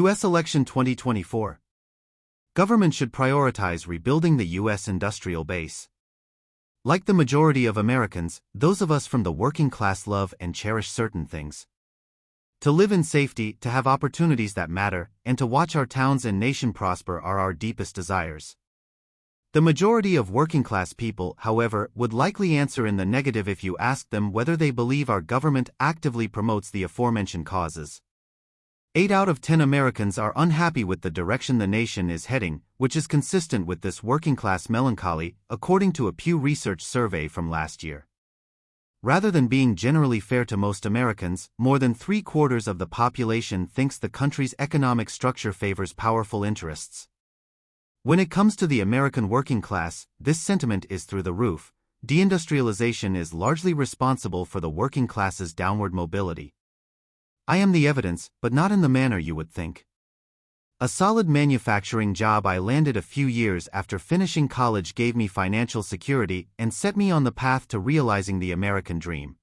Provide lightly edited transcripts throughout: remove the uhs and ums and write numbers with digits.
U.S. Election 2024. Government should prioritize rebuilding the U.S. industrial base. Like the majority of Americans, those of us from the working class love and cherish certain things. To live in safety, to have opportunities that matter, and to watch our towns and nation prosper are our deepest desires. The majority of working-class people, however, would likely answer in the negative if you asked them whether they believe our government actively promotes the aforementioned causes. 8 out of 10 Americans are unhappy with the direction the nation is heading, which is consistent with this working-class melancholy, according to a Pew Research survey from last year. Rather than being generally fair to most Americans, more than 3/4 of the population thinks the country's economic structure favors powerful interests. When it comes to the American working class, this sentiment is through the roof. Deindustrialization is largely responsible for the working class's downward mobility. I am the evidence, but not in the manner you would think. A solid manufacturing job I landed a few years after finishing college gave me financial security and set me on the path to realizing the American dream.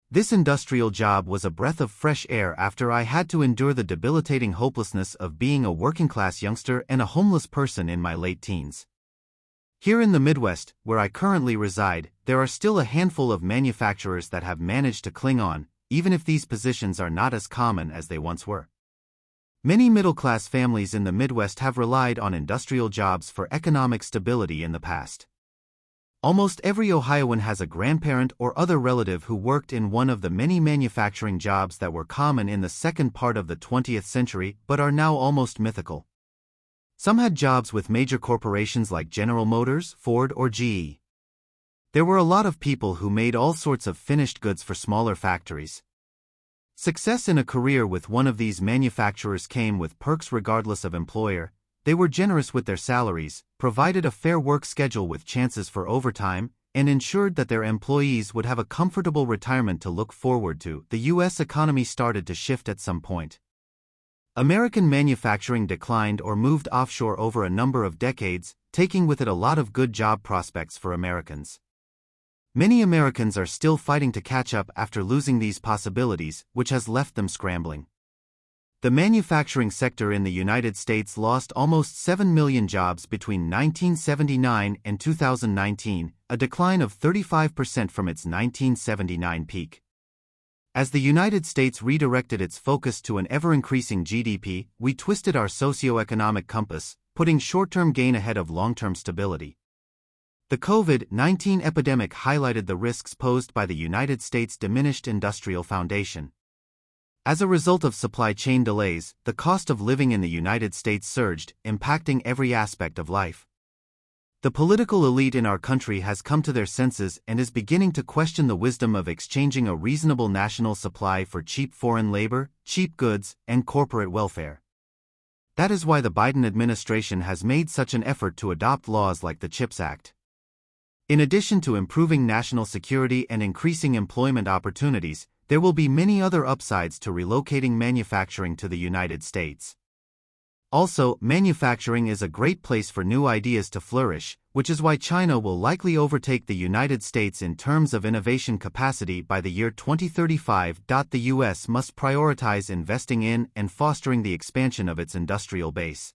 This industrial job was a breath of fresh air after I had to endure the debilitating hopelessness of being a working-class youngster and a homeless person in my late teens. Here in the Midwest, where I currently reside, there are still a handful of manufacturers that have managed to cling on, even if these positions are not as common as they once were. Many middle-class families in the Midwest have relied on industrial jobs for economic stability in the past. Almost every Ohioan has a grandparent or other relative who worked in one of the many manufacturing jobs that were common in the second part of the 20th century but are now almost mythical. Some had jobs with major corporations like General Motors, Ford, or GE. There were a lot of people who made all sorts of finished goods for smaller factories. Success in a career with one of these manufacturers came with perks regardless of employer. They were generous with their salaries, provided a fair work schedule with chances for overtime, and ensured that their employees would have a comfortable retirement to look forward to. The U.S. economy started to shift at some point. American manufacturing declined or moved offshore over a number of decades, taking with it a lot of good job prospects for Americans. Many Americans are still fighting to catch up after losing these possibilities, which has left them scrambling. The manufacturing sector in the United States lost almost 7 million jobs between 1979 and 2019, a decline of 35% from its 1979 peak. As the United States redirected its focus to an ever-increasing GDP, we twisted our socioeconomic compass, putting short-term gain ahead of long-term stability. The COVID-19 epidemic highlighted the risks posed by the United States' diminished industrial foundation. As a result of supply chain delays, the cost of living in the United States surged, impacting every aspect of life. The political elite in our country has come to their senses and is beginning to question the wisdom of exchanging a reasonable national supply for cheap foreign labor, cheap goods, and corporate welfare. That is why the Biden administration has made such an effort to adopt laws like the CHIPS Act. In addition to improving national security and increasing employment opportunities, there will be many other upsides to relocating manufacturing to the United States. Also, manufacturing is a great place for new ideas to flourish, which is why China will likely overtake the United States in terms of innovation capacity by the year 2035. The U.S. must prioritize investing in and fostering the expansion of its industrial base.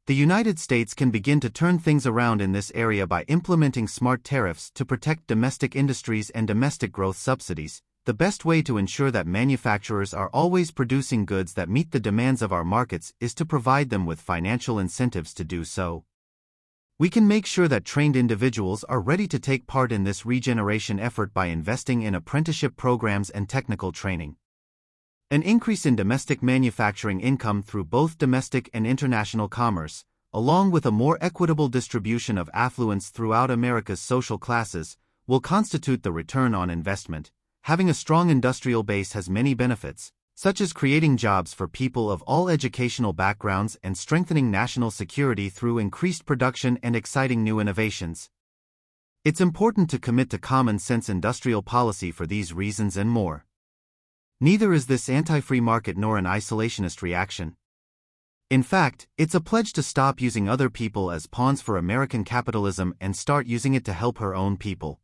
The United States can begin to turn things around in this area by implementing smart tariffs to protect domestic industries and domestic growth subsidies. The best way to ensure that manufacturers are always producing goods that meet the demands of our markets is to provide them with financial incentives to do so. We can make sure that trained individuals are ready to take part in this regeneration effort by investing in apprenticeship programs and technical training. An increase in domestic manufacturing income through both domestic and international commerce, along with a more equitable distribution of affluence throughout America's social classes, will constitute the return on investment. Having a strong industrial base has many benefits, such as creating jobs for people of all educational backgrounds and strengthening national security through increased production and exciting new innovations. It's important to commit to common-sense industrial policy for these reasons and more. Neither is this anti-free market nor an isolationist reaction. In fact, it's a pledge to stop using other people as pawns for American capitalism and start using it to help her own people.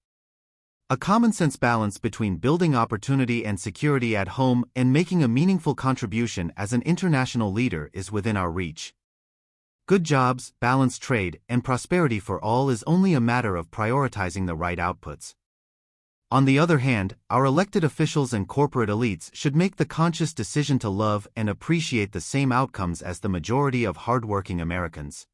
A common-sense balance between building opportunity and security at home and making a meaningful contribution as an international leader is within our reach. Good jobs, balanced trade, and prosperity for all is only a matter of prioritizing the right outputs. On the other hand, our elected officials and corporate elites should make the conscious decision to love and appreciate the same outcomes as the majority of hardworking Americans.